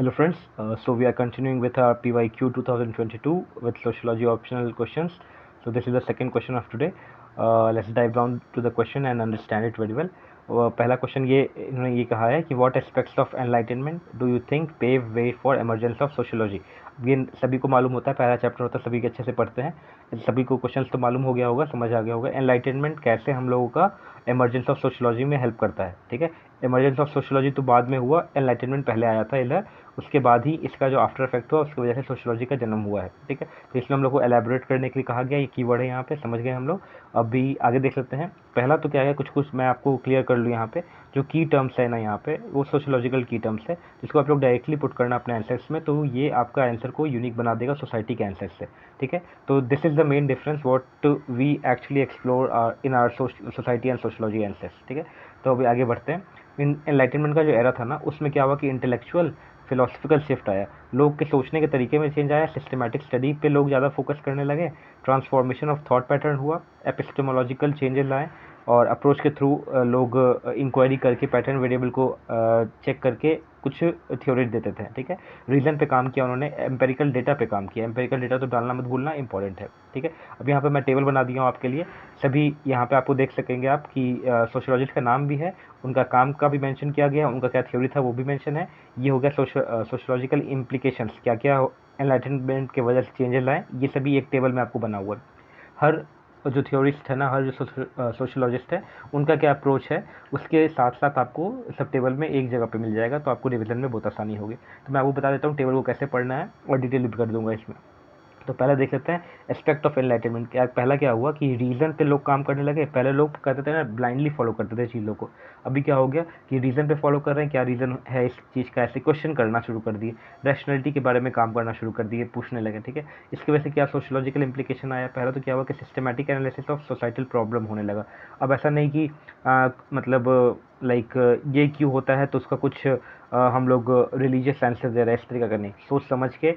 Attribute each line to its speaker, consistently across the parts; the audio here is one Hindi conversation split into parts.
Speaker 1: Hello friends, so we are continuing with our PYQ 2022 with sociology optional questions. So this is the second question of today. Let's dive down to the question and understand it very well. पहला क्वेश्चन ये इन्होंने ये कहा है कि what aspects of enlightenment do you think pave way for emergence of sociology. ये सभी को मालूम होता है, पहला चैप्टर होता है, सभी के अच्छे से पढ़ते हैं, सभी को क्वेश्चंस तो मालूम हो गया होगा, समझ आ गया होगा एनलाइटनमेंट कैसे हम लोगों का एमरजेंस ऑफ सोशियोलॉजी में हेल्प करता है। ठीक है, एमरजेंस ऑफ सोशियोलॉजी तो बाद में हुआ, एनलाइटनमेंट पहले आया था इधर, उसके बाद ही इसका जो आफ्टर इफेक्ट हुआ उसकी वजह से सोशियोलॉजी का जन्म हुआ है। ठीक है, तो इसलिए हम लोग को एलैबोरेट करने के लिए कहा गया, ये कीवर्ड है यहाँ पे, समझ गए हम लोग। अभी आगे देख सकते हैं, पहला तो क्या है, कुछ मैं आपको क्लियर कर लूँ यहाँ पे, जो की टर्म्स है ना यहाँ पे वो सोशियोलॉजिकल की टर्म्स है, जिसको आप लोग डायरेक्टली पुट करना अपने आंसर्स में, तो ये आपका आंसर को यूनिक बना देगा सोसाइटी के आंसर से। ठीक है, तो this is the main difference what we actually explore in our society and sociology answers. ठीक है, तो अभी आगे बढ़ते हैं। एनलाइटनमेंट का जो एरा था ना, उसमें क्या हुआ कि इंटेलेक्चुअल फिलोसफिकल शिफ्ट आया, लोग के सोचने के तरीके में चेंज आया, सिस्टमैटिक स्टडी पे लोग ज़्यादा फोकस करने लगे, ट्रांसफॉर्मेशन ऑफ थॉट पैटर्न हुआ, एपिस्टेमोलॉजिकल चेंजेस लाए, और अप्रोच के थ्रू लोग इंक्वायरी करके पैटर्न वेरिएबल को चेक करके कुछ थ्योरी देते थे। ठीक है, रीज़न पे काम किया उन्होंने, एम्पेरिकल डेटा पे काम किया, एम्पेरिकल डेटा तो डालना मत भूलना, इंपॉर्टेंट है। ठीक है, अब यहाँ पे मैं टेबल बना दिया हूँ आपके लिए, सभी यहाँ पे आपको देख सकेंगे आप कि सोशियोलॉजिस्ट का नाम भी है, उनका काम का भी मेंशन किया गया, उनका क्या थ्योरी था वो भी मेंशन है। ये हो गया सोशियोलॉजिकल इम्प्लीकेशंस, क्या क्या एनलाइटनमेंट के वजह से चेंजेस लाए, ये सभी एक टेबल में आपको बना हुआ है। हर जो थ्योरिस्ट है ना, हर जो सोशियोलॉजिस्ट है, उनका क्या अप्रोच है, उसके साथ साथ आपको सब टेबल में एक जगह पे मिल जाएगा, तो आपको रिवीजन में बहुत आसानी होगी। तो मैं आपको बता देता हूँ टेबल को कैसे पढ़ना है, और डिटेल भी कर दूंगा इसमें। तो पहले देख लेते हैं एस्पेक्ट ऑफ एनलाइटनमेंट। क्या पहला क्या हुआ कि रीज़न पे लोग काम करने लगे, पहले लोग कहते थे ना ब्लाइंडली फॉलो करते थे चीज़ों को, अभी क्या हो गया कि रीज़न पे फॉलो कर रहे हैं, क्या रीज़न है इस चीज़ का, ऐसे क्वेश्चन करना शुरू कर दिए, रैशनैलिटी के बारे में काम करना शुरू कर दिए, पूछने लगे। ठीक है, इसकी वजह से क्या सोशियोलॉजिकल इंप्लीकेशन आया, पहला तो क्या हुआ कि systematic analysis of societal problem होने लगा। अब ऐसा नहीं कि मतलब लाइक ये क्यों होता है तो उसका कुछ हम लोग रिलीजियस आंसर दे रहे हैं, इस तरीका का नहीं, सोच समझ के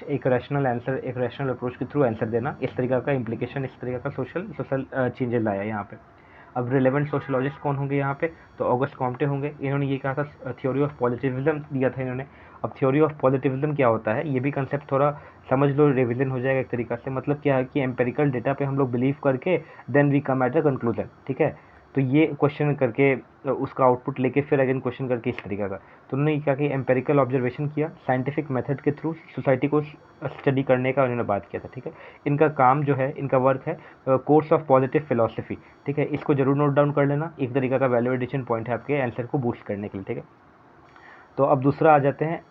Speaker 1: एक रैशनल आंसर, एक रैशनल अप्रोच के थ्रू आंसर देना, इस तरीका का इम्प्लीकेशन, इस तरीका का सोशल चेंजेस लाया यहाँ पे। अब रिलेवेंट सोशियोलॉजिस्ट कौन होंगे यहाँ पे, तो ऑगस्ट कॉम्टे होंगे। इन्होंने ये कहा था, थ्योरी ऑफ पॉजिटिविज्म दिया था इन्होंने। अब थ्योरी ऑफ पॉजिटिविज्म क्या होता है, ये भी कंसेप्ट थोड़ा समझ लो, रिविजन हो जाएगा एक तरीका से। मतलब क्या है कि एम्पेरिकल डेटा पे हम लोग बिलीव करके then we come at a conclusion. ठीक है, तो ये क्वेश्चन करके उसका आउटपुट लेके फिर अगेन क्वेश्चन करके, इस तरीका का। तो उन्होंने क्या कि एम्पेरिकल ऑब्जर्वेशन किया, साइंटिफिक मेथड के थ्रू सोसाइटी को स्टडी करने का उन्होंने बात किया था। ठीक है, इनका काम जो है, इनका वर्क है कोर्स ऑफ पॉजिटिव फिलोसफी। ठीक है, इसको जरूर नोट डाउन कर लेना, एक तरीका का वैल्यूएडिशन पॉइंट है आपके आंसर को बूस्ट करने के लिए। ठीक है, तो अब दूसरा आ जाते हैं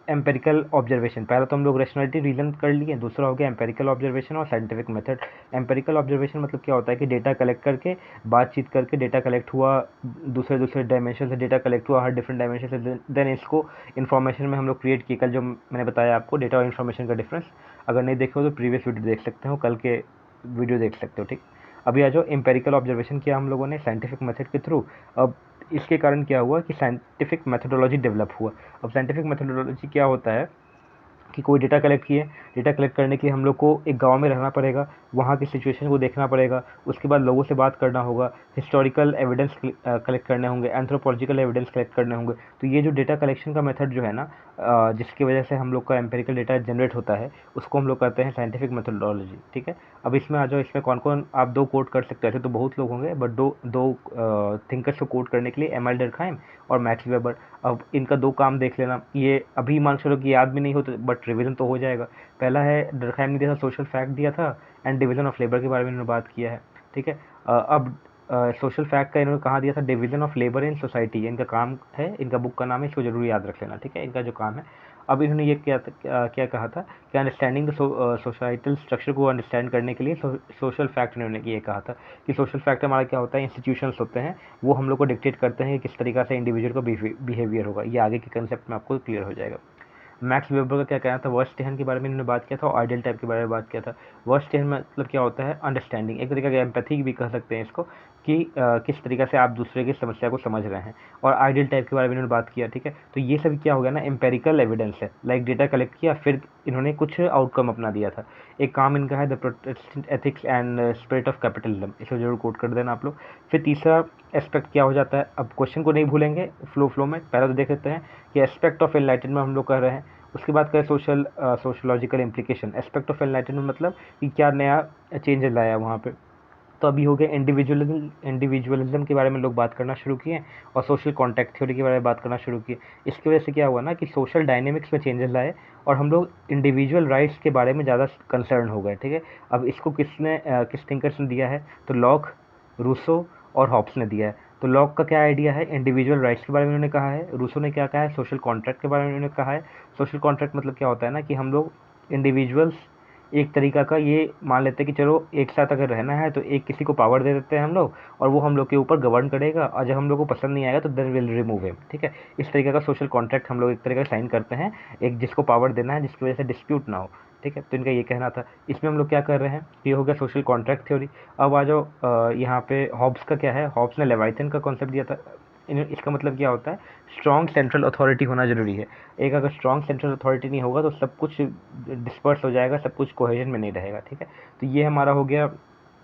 Speaker 1: एम्पेरिकल ऑब्जर्वेशन। पहला तो हम लोग रैशनैलिटी रीजन कर लिए, दूसरा हो गया एम्पेरिकल ऑब्जर्वेशन और साइंटिफिक मेथड। एम्पेरिकल ऑब्जर्वेशन मतलब क्या होता है कि डेटा कलेक्ट करके, बातचीत करके, डेटा कलेक्ट हुआ, दूसरे दूसरे डायमेंशन से डेटा कलेक्ट हुआ, हर डिफरेंट डायमेंशन से, देन इसको इन्फॉर्मेशन में हम लोग क्रिएट किए। कल जो मैंने बताया आपको डेटा और इन्फॉर्मेशन का डिफरेंस, अगर नहीं देखे हो तो प्रीवियस वीडियो देख सकते हो, कल के वीडियो देख सकते हो। ठीक, अभी आ जाओ, एम्पेरिकल ऑब्जर्वेशन किया हम लोगों ने साइंटिफिक मेथड के थ्रू। अब इसके कारण क्या हुआ कि साइंटिफिक मेथोडोलॉजी डेवलप हुआ। अब साइंटिफिक मेथोडोलॉजी क्या होता है कि कोई डेटा कलेक्ट किए, डेटा कलेक्ट करने के लिए हम लोग को एक गांव में रहना पड़ेगा, वहाँ की सिचुएशन को देखना पड़ेगा, उसके बाद लोगों से बात करना होगा, हिस्टोरिकल एविडेंस कलेक्ट करने होंगे, एंथ्रोपोलॉजिकल एविडेंस कलेक्ट करने होंगे। तो ये जो डेटा कलेक्शन का मेथड जो है ना, जिसकी वजह से हम लोग का एम्पेरिकल डेटा जनरेट होता है, उसको हम लोग कहते हैं साइंटिफिक मेथोडोलॉजी। ठीक है, अब इसमें आ जाओ, इसमें कौन कौन आप दो कोट कर सकते हो, ऐसे तो बहुत लोग होंगे, बट दो दो थिंकर्स को कोट करने के लिए, एमएल डर्कहाइम और मैक्स वेबर। अब इनका दो काम देख लेना, ये अभी मान चलो कि याद भी नहीं हो तो बट रिवीजन तो हो जाएगा। पहला है, डर्कहाइम ने दिया था सोशल फैक्ट दिया था, एंड डिवीजन ऑफ लेबर के बारे में इन्होंने बात किया है। ठीक है, अब सोशल फैक्ट का इन्होंने कहाँ दिया था, division of labour in society, इनका काम है, इनका बुक का नाम है, इसको जरूर याद रख लेना। ठीक है, इनका जो काम है। अब इन्होंने ये क्या कहा था कि अंडरस्टैंडिंग द सोसाइटल स्ट्रक्चर को अंडरस्टैंड करने के लिए सोशल फैक्ट इन्होंने ये कहा था कि सोशल फैक्ट हमारा क्या होता है, इंस्टीट्यूशंस होते हैं, वो हम लोग को डिक्टेट करते हैं कि किस तरीका से इंडिविजुअल का बिहेवियर होगा। ये आगे के कंसेप्ट में आपको क्लियर हो जाएगा। मैक्स वेबर का क्या कहना था, वर्स्टेहन के बारे में इन्होंने बात किया था, और आइडियल टाइप के बारे में बात किया था। वर्स्टेहन मतलब क्या होता है, अंडरस्टैंडिंग, एक तरीके का एम्पैथी भी कह सकते हैं इसको, कि किस तरीके से आप दूसरे की समस्या को समझ रहे हैं, और आइडियल टाइप के बारे में इन्होंने बात किया, ठीक है। तो ये सब क्या हो गया ना, एम्पेरिकल एविडेंस है, लाइक डेटा कलेक्ट किया, फिर इन्होंने कुछ आउटकम अपना दिया था। एक काम इनका है the Protestant ethics and spirit of capitalism, इसे जरूर कोट कर देना आप लोग। फिर तीसरा एस्पेक्ट क्या हो जाता है, अब क्वेश्चन को नहीं भूलेंगे फ्लो में, पहले तो देख लेते हैं कि एस्पेक्ट ऑफ एनलाइटनमेंट हम लोग कर रहे हैं। उसके बाद करें sociological implication. Aspect of enlightenment मतलब कि क्या नया चेंज लाया वहाँ पे। तो अभी हो गया इंडिविजुअलिज्म के बारे में लोग बात करना शुरू किए, और सोशल कॉन्टैक्ट थ्योरी के बारे में बात करना शुरू किए। इसकी वजह से क्या हुआ ना कि सोशल डायनेमिक्स में चेंजेस लाए, और हम लोग इंडिविजुअल राइट्स के बारे में ज़्यादा कंसर्न हो गए, ठीक है। अब इसको किस थिंकर्स ने दिया है, तो लॉक, रूसो और हॉब्स ने दिया है। तो लॉक का क्या आइडिया है, इंडिविजुअल राइट्स के बारे में उन्होंने कहा है। रूसो ने क्या कहा है, सोशल कॉन्ट्रैक्ट के बारे में उन्होंने कहा है। सोशल कॉन्ट्रैक्ट मतलब क्या होता है ना कि हम लोग इंडिविजुअल्स एक तरीका का ये मान लेते हैं कि चलो एक साथ अगर रहना है तो एक किसी को पावर दे देते हैं हम लोग, और वो हम लोग के ऊपर गवर्न करेगा, और जब हम लोग को पसंद नहीं आएगा तो देन विल रिमूव हिम, ठीक है। इस तरीके का सोशल कॉन्ट्रैक्ट हम लोग एक तरीके का साइन करते हैं, एक जिसको पावर देना है जिसकी वजह से डिस्प्यूट ना हो, ठीक है। तो इनका ये कहना था। इसमें हम लोग क्या कर रहे हैं, ये हो गया सोशल कॉन्ट्रैक्ट थ्योरी। अब आ जाओ यहाँ पे हॉब्स का क्या है। हॉब्स ने लेवाइथन का कॉन्सेप्ट दिया था। इसका मतलब क्या होता है, स्ट्रॉन्ग सेंट्रल अथॉरिटी होना जरूरी है। एक अगर स्ट्रॉन्ग सेंट्रल अथॉरिटी नहीं होगा तो सब कुछ डिस्पर्स हो जाएगा, सब कुछ कोहेजन में नहीं रहेगा, ठीक है। तो ये हमारा हो गया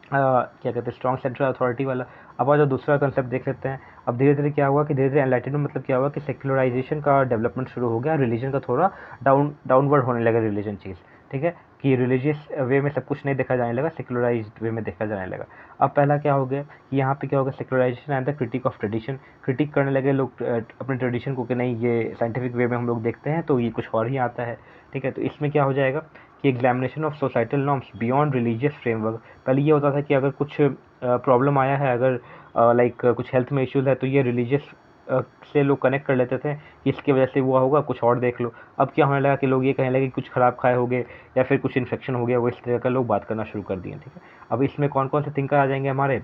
Speaker 1: क्या कहते हैं, स्ट्रॉन्ग सेंट्रल अथॉरिटी वाला। अब आज दूसरा कंसेप्ट देख लेते हैं। अब धीरे धीरे क्या हुआ कि धीरे धीरे एनलाइटनमेंट मतलब क्या हुआ कि सेक्युलराइजेशन का डेवलपमेंट शुरू हो गया, रिलीजन का थोड़ा डाउनवर्ड होने लगा रिलीजन चीज़, ठीक है, कि रिलीजियस वे में सब कुछ नहीं देखा जाने लगा, सेक्युलराइज्ड वे में देखा जाने लगा। अब पहला क्या हो गया कि यहाँ पे क्या होगा, secularisation and the critic of tradition. Critic करने लगे लोग अपने ट्रेडिशन को कि नहीं ये साइंटिफिक वे में हम लोग देखते हैं तो ये कुछ और ही आता है, ठीक है। तो इसमें क्या हो जाएगा कि examination of societal norms beyond religious framework. पहले ये होता था कि अगर कुछ प्रॉब्लम आया है, अगर लाइक कुछ हेल्थ में इश्यूज है, तो ये रिलीजियस से लोग कनेक्ट कर लेते थे कि इसकी वजह से हुआ होगा, कुछ और देख लो। अब क्या होने लगा कि लोग ये कहने लगे कि कुछ ख़राब खाए होंगे या फिर कुछ इन्फेक्शन हो गया, वो इस तरह का लोग बात करना शुरू कर दिए, ठीक है। अब इसमें कौन कौन से थिंकर आ जाएंगे हमारे,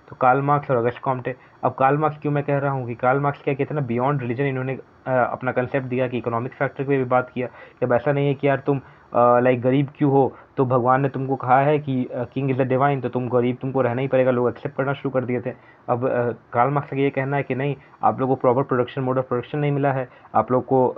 Speaker 1: तो कार्ल मार्क्स और अगस्ट कॉम्टे। अब कार्ल मार्क्स क्यों मैं कह रहा हूँ कि कार्ल मार्क्स क्या कहते हैं ना, बियॉन्ड रिलीजन इन्होंने अपना कंसेप्ट दिया कि इकोनॉमिक फैक्टर पे भी बात किया कि अब ऐसा नहीं है कि यार तुम लाइक गरीब क्यों हो, तो भगवान ने तुमको कहा है कि किंग इज़ द डिवाइन, तो तुम गरीब, तुमको रहना ही पड़ेगा, लोग एक्सेप्ट करना शुरू कर दिए थे। अब कार्ल मार्क्स का ये कहना है कि नहीं, आप लोगों को proper production mode of production नहीं मिला है, आप लोग को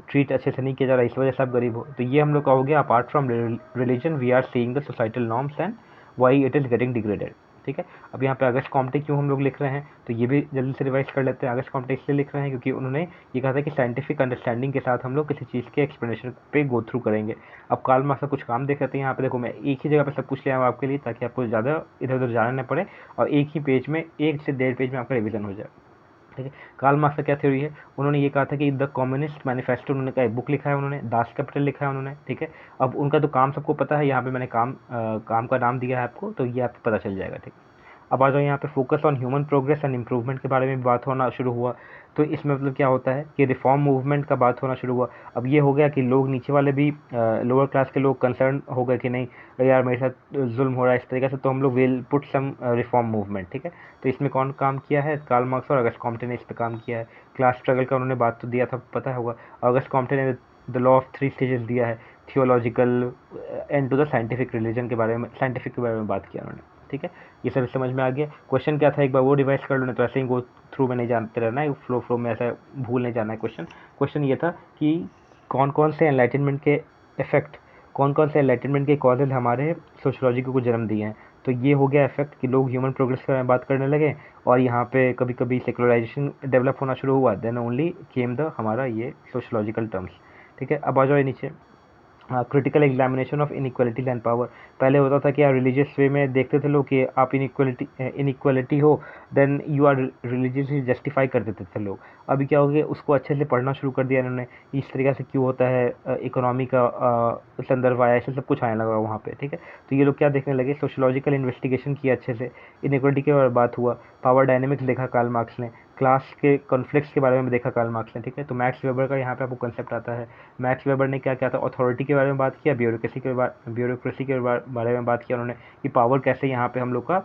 Speaker 1: ट्रीट अच्छे से नहीं किया जा रहा, इस वजह से आप गरीब हो। तो ये हम लोग का हो गया, apart from religion we are seeing the societal norms and why it is getting degraded, ठीक है। अब यहाँ पे अगस्ट कॉम्टे क्यों हम लोग लिख रहे हैं, तो ये भी जल्दी से रिवाइज कर लेते हैं। अगस्ट कॉम्टे इसलिए लिख रहे हैं क्योंकि उन्होंने ये कहा था कि साइंटिफिक अंडरस्टैंडिंग के साथ हम लोग किसी चीज़ के एक्सप्लेनेशन पे गो थ्रू करेंगे। अब कार्ल मार्क्स का कुछ काम देख लेते हैं। यहाँ पे देखो, मैं एक ही जगह पे सब कुछ ले आऊँ आपके लिए, ताकि आपको ज़्यादा इधर उधर जाना न पड़े, और एक ही पेज में 1 से 1.5 पेज में आपका रिविजन हो जाए, ठीक है। कार्ल मार्क्स का क्या थ्योरी है, उन्होंने ये कहा था कि द कम्युनिस्ट मैनिफेस्टो, उन्होंने का एक बुक लिखा है, उन्होंने दास कैपिटल लिखा है उन्होंने, ठीक है। अब उनका तो काम सबको पता है, यहाँ पे मैंने काम का नाम दिया है आपको, तो ये आपको पता चल जाएगा, ठीक है। अब आ जाओ यहाँ पे focus on human progress and improvement के बारे में भी बात होना शुरू हुआ। तो इसमें मतलब क्या होता है कि रिफॉर्म मूवमेंट का बात होना शुरू हुआ। अब ये हो गया कि लोग नीचे वाले भी, लोअर क्लास के लोग कंसर्न हो गए कि नहीं यार मेरे साथ जुल्म हो रहा है इस तरीके से, तो हम लोग will put some reform movement, ठीक है। तो इसमें कौन काम किया है, कार्ल मार्क्स और अगस्ट कॉम्टे ने इस पर काम किया है। क्लास स्ट्रगल का उन्होंने बात तो दिया था, पता होगा। अगस्ट कॉम्टे ने द लॉ ऑफ 3 स्टेजेस दिया है, theological and to the scientific religion के बारे में, साइंटिफिक के बारे में बात किया उन्होंने, ठीक है। ये सब समझ में आ गया। क्वेश्चन क्या था एक बार वो रिवाइज कर लो, नहीं तो ऐसे ही गो थ्रू में नहीं जानते रहना है, फ्लो में ऐसा भूल नहीं जाना है। क्वेश्चन ये था कि कौन कौन से एनलाइटनमेंट के इफेक्ट, कौन कौन से एनलाइटनमेंट के कॉजेज हमारे सोशोलॉजी को जन्म दिए हैं। तो ये हो गया इफेक्ट कि लोग ह्यूमन प्रोग्रेस के बारे में बात करने लगे, और यहाँ पे कभी कभी सेकुलराइजेशन डेवलप होना शुरू हुआ, देन ओनली केम द हमारा ये सोशोलॉजिकल टर्म्स, ठीक है। अब आ जाओ नीचे, critical examination of inequalities and power. पहले होता था कि यार रिलीजियस वे में देखते थे लोग कि आप इनइक्वालिटी हो, then you are religiously justify कर देते थे लोग। अभी क्या हो गया, उसको अच्छे से पढ़ना शुरू कर दिया इन्होंने, इस तरीके से क्यों होता है, इकोनॉमी का संदर्भ आया, ऐसे सब कुछ आने लगा वहाँ पे, ठीक है। तो ये लोग क्या देखने लगे, सोशोलॉजिकल इन्वेस्टिगेशन किया अच्छे से, इनइक्वालिटी के बारे में बात हुआ, पावर डायनेमिक्स देखा कार्ल मार्क्स ने, क्लास के कॉन्फ्लिक्ट्स के बारे में देखा कार्ल मार्क्स ने, ठीक है। तो मैक्स वेबर का यहाँ पे आपको कंसेप्ट आता है। मैक्स वेबर ने क्या किया था, अथॉरिटी के बारे में बात किया, ब्यूरोक्रेसी के बारे में बात किया उन्होंने, कि पावर कैसे यहाँ पे हम लोग का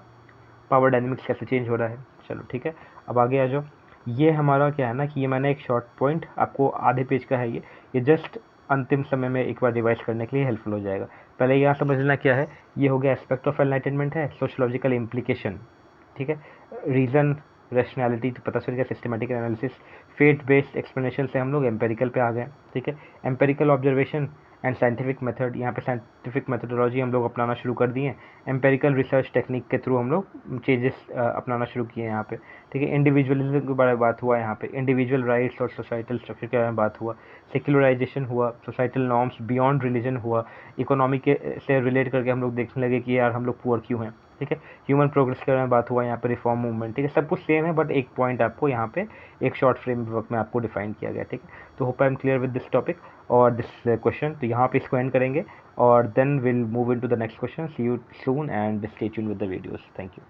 Speaker 1: पावर डायनेमिक्स कैसे चेंज हो रहा है। चलो ठीक है, अब आगे आ जाओ। ये हमारा क्या है ना कि ये मैंने एक शॉर्ट पॉइंट आपको, आधे पेज का है ये जस्ट अंतिम समय में एक बार रिवाइज करने के लिए हेल्पफुल हो जाएगा। पहले यहाँ समझ लेना क्या है, ये हो गया एस्पेक्ट ऑफ एनलाइटनमेंट है, सोशोलॉजिकल इम्प्लीकेशन, ठीक है। रीज़न रैशनैलिटी तो पता चल गया, systematic analysis, faith based explanation से हम लोग एम्पेरिकल पे आ गए, ठीक है। Empirical observation and scientific method, यहाँ पे साइंटिफिक मेथडोलॉजी हम लोग अपनाना शुरू कर दिए। एम्पेरिकल रिसर्च टेक्निक के थ्रू हम लोग चेंजेस अपनाना शुरू किए यहाँ पे, ठीक है। इंडिविजुअलिज्म के बारे में बात हुआ यहाँ पे, इंडिविजुअल राइट्स और सोसाइटल स्ट्रक्चर के बारे में बात हुआ, सेक्युलराइजेशन हुआ, सोसाइटल नॉर्म्स बियॉन्ड रिलीजन हुआ, इकोनॉमी के से रिलेट करके हम लोग देखने लगे कि यार हम लोग पुअर क्यों हैं, ठीक है। ह्यूमन प्रोग्रेस के बारे में बात हुआ यहाँ पे, रिफॉर्म मूवमेंट, ठीक है। सब कुछ सेम है बट एक पॉइंट आपको यहाँ पे एक शॉर्ट फ्रेमवर्क में आपको डिफाइन किया गया, ठीक है। तो hope I am clear with this topic और दिस क्वेश्चन। तो यहाँ पे इसको एंड करेंगे और then will move into the next question. See you soon and stay tuned with the videos. Thank you.